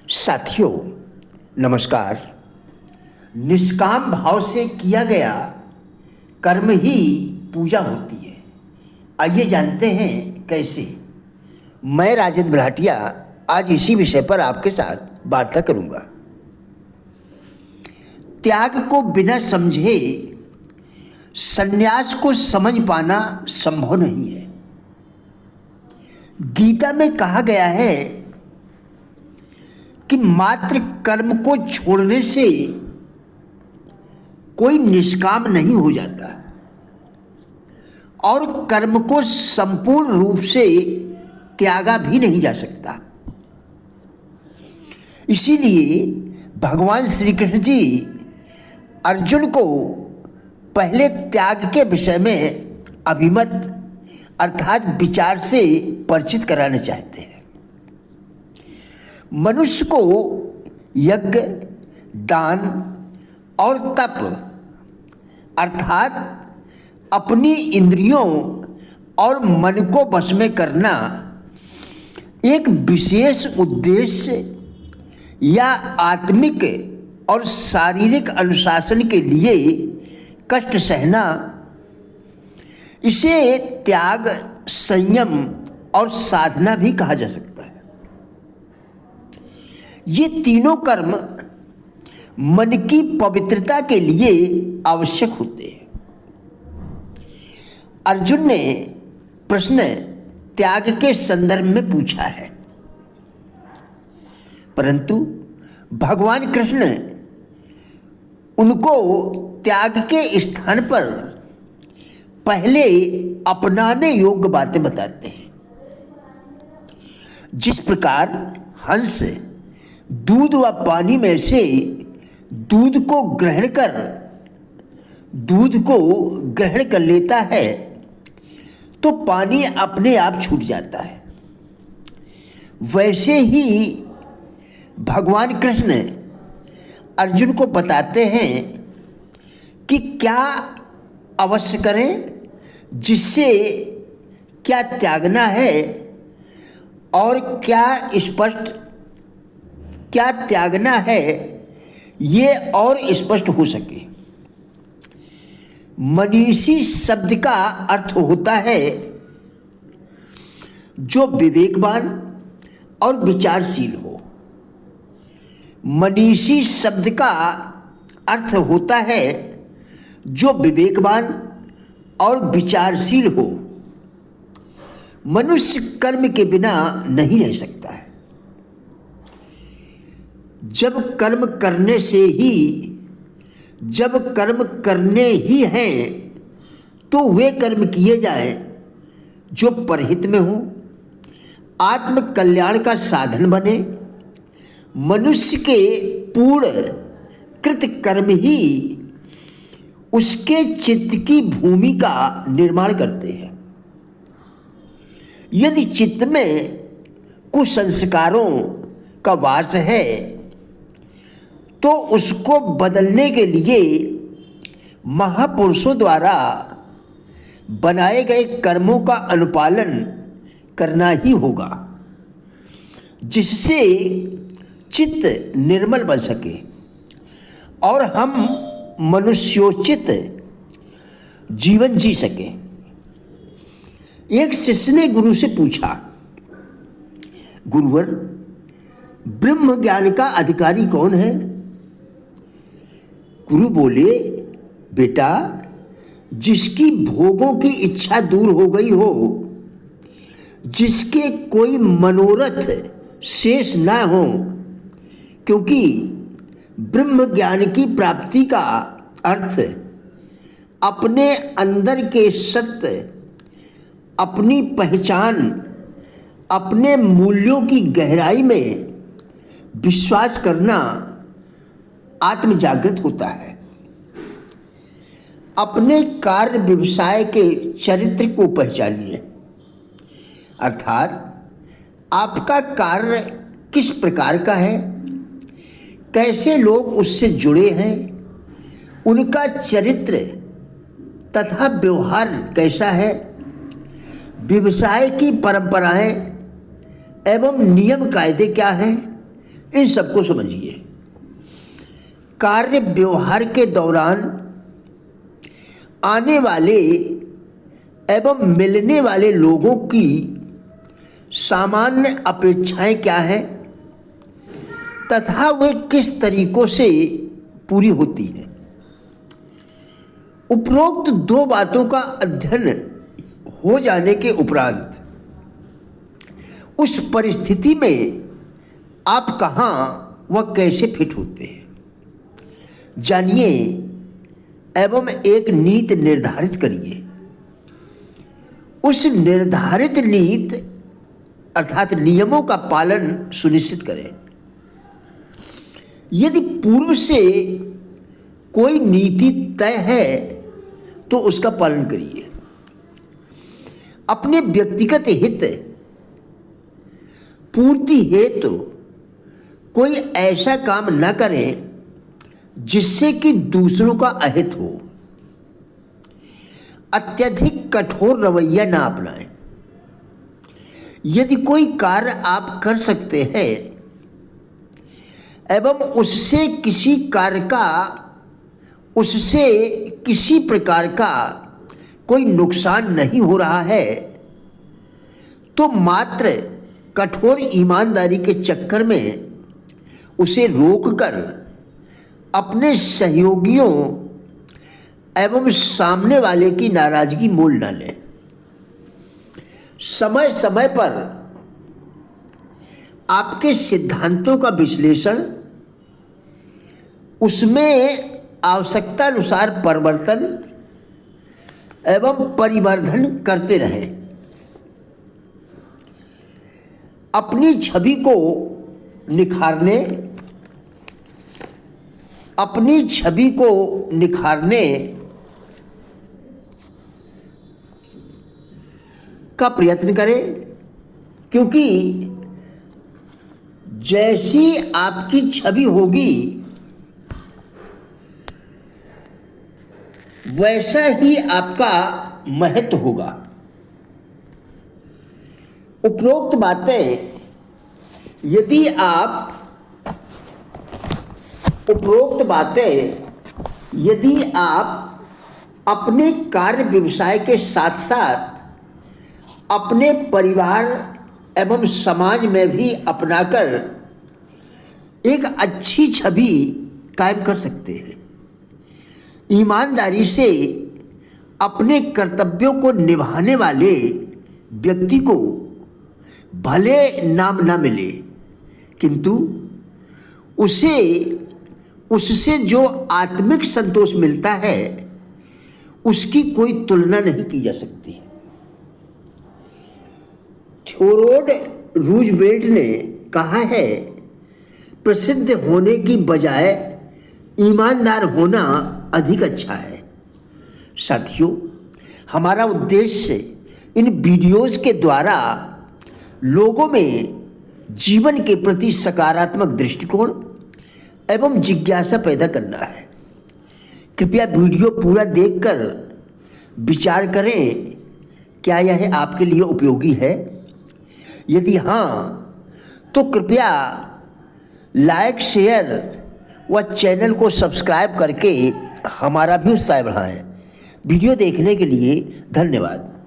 साथियों नमस्कार। निष्काम भाव से किया गया कर्म ही पूजा होती है। आइए जानते हैं कैसे। मैं राजेंद्र भाटिया आज इसी विषय पर आपके साथ वार्ता करूंगा। त्याग को बिना समझे संन्यास को समझ पाना संभव नहीं है। गीता में कहा गया है कि मात्र कर्म को छोड़ने से कोई निष्काम नहीं हो जाता और कर्म को संपूर्ण रूप से त्यागा भी नहीं जा सकता। इसीलिए भगवान श्री कृष्ण जी अर्जुन को पहले त्याग के विषय में अभिमत अर्थात विचार से परिचित कराना चाहते हैं। मनुष्य को यज्ञ, दान और तप अर्थात अपनी इंद्रियों और मन को वश में करना एक विशेष उद्देश्य या आत्मिक और शारीरिक अनुशासन के लिए कष्ट सहना, इसे त्याग, संयम और साधना भी कहा जा सकता है। ये तीनों कर्म मन की पवित्रता के लिए आवश्यक होते हैं। अर्जुन ने प्रश्न त्याग के संदर्भ में पूछा है, परंतु भगवान कृष्ण उनको त्याग के स्थान पर पहले अपनाने योग्य बातें बताते हैं। जिस प्रकार हंस दूध व पानी में से दूध को ग्रहण कर लेता है तो पानी अपने आप छूट जाता है, वैसे ही भगवान कृष्ण अर्जुन को बताते हैं कि क्या अवश्य करें, जिससे क्या त्यागना है और क्या त्यागना है ये और स्पष्ट हो सके। मनीषी शब्द का अर्थ होता है जो विवेकवान और विचारशील हो। मनीषी शब्द का अर्थ होता है जो विवेकवान और विचारशील हो। मनुष्य कर्म के बिना नहीं रह सकता है। जब कर्म करने ही हैं तो वे कर्म किए जाएं जो परहित में हो, आत्म कल्याण का साधन बने। मनुष्य के पूर्ण कृत कर्म ही उसके चित्त की भूमि का निर्माण करते हैं। यदि चित्त में कुसंस्कारों का वास है तो उसको बदलने के लिए महापुरुषों द्वारा बनाए गए कर्मों का अनुपालन करना ही होगा, जिससे चित्त निर्मल बन सके और हम मनुष्योचित जीवन जी सके। एक शिष्य ने गुरु से पूछा, गुरुवर, ब्रह्म ज्ञान का अधिकारी कौन है? गुरु बोले, बेटा, जिसकी भोगों की इच्छा दूर हो गई हो, जिसके कोई मनोरथ शेष ना हो, क्योंकि ब्रह्म ज्ञान की प्राप्ति का अर्थ अपने अंदर के सत्य, अपनी पहचान, अपने मूल्यों की गहराई में विश्वास करना आत्म जागृत होता है। अपने कार्य व्यवसाय के चरित्र को पहचानिए, अर्थात आपका कार्य किस प्रकार का है, कैसे लोग उससे जुड़े हैं, उनका चरित्र तथा व्यवहार कैसा है, व्यवसाय की परंपराएं एवं नियम कायदे क्या हैं, इन सबको समझिए। कार्य व्यवहार के दौरान आने वाले एवं मिलने वाले लोगों की सामान्य अपेक्षाएं क्या हैं तथा वे किस तरीकों से पूरी होती हैं। उपरोक्त दो बातों का अध्ययन हो जाने के उपरांत उस परिस्थिति में आप कहाँ व कैसे फिट होते हैं जानिए एवं एक नीति निर्धारित करिए। उस निर्धारित नीति अर्थात नियमों का पालन सुनिश्चित करें। यदि पूर्व से कोई नीति तय है तो उसका पालन करिए। अपने व्यक्तिगत हित पूर्ति हेतु कोई ऐसा काम न करें जिससे कि दूसरों का अहित हो। अत्यधिक कठोर रवैया ना अपनाएं। यदि कोई कार्य आप कर सकते हैं एवं उससे किसी प्रकार का कोई नुकसान नहीं हो रहा है तो मात्र कठोर ईमानदारी के चक्कर में उसे रोककर अपने सहयोगियों एवं सामने वाले की नाराजगी मोल न लें। समय समय पर आपके सिद्धांतों का विश्लेषण, उसमें आवश्यकता अनुसार परिवर्तन एवं परिवर्धन करते रहें। अपनी छवि को निखारने का प्रयत्न करें, क्योंकि जैसी आपकी छवि होगी वैसा ही आपका महत्व होगा। उपरोक्त बातें यदि आप अपने कार्य व्यवसाय के साथ साथ अपने परिवार एवं समाज में भी अपनाकर एक अच्छी छवि कायम कर सकते हैं। ईमानदारी से अपने कर्तव्यों को निभाने वाले व्यक्ति को भले नाम न मिले, किंतु उससे जो आत्मिक संतोष मिलता है उसकी कोई तुलना नहीं की जा सकती। थियोडोर रूजवेल्ट ने कहा है, प्रसिद्ध होने की बजाय ईमानदार होना अधिक अच्छा है। साथियों, हमारा उद्देश्य इन वीडियोस के द्वारा लोगों में जीवन के प्रति सकारात्मक दृष्टिकोण एवं जिज्ञासा पैदा करना है। कृपया वीडियो पूरा देखकर विचार करें, क्या यह आपके लिए उपयोगी है? यदि हाँ, तो कृपया लाइक, शेयर व चैनल को सब्सक्राइब करके हमारा भी उत्साह बढ़ाएं। वीडियो देखने के लिए धन्यवाद।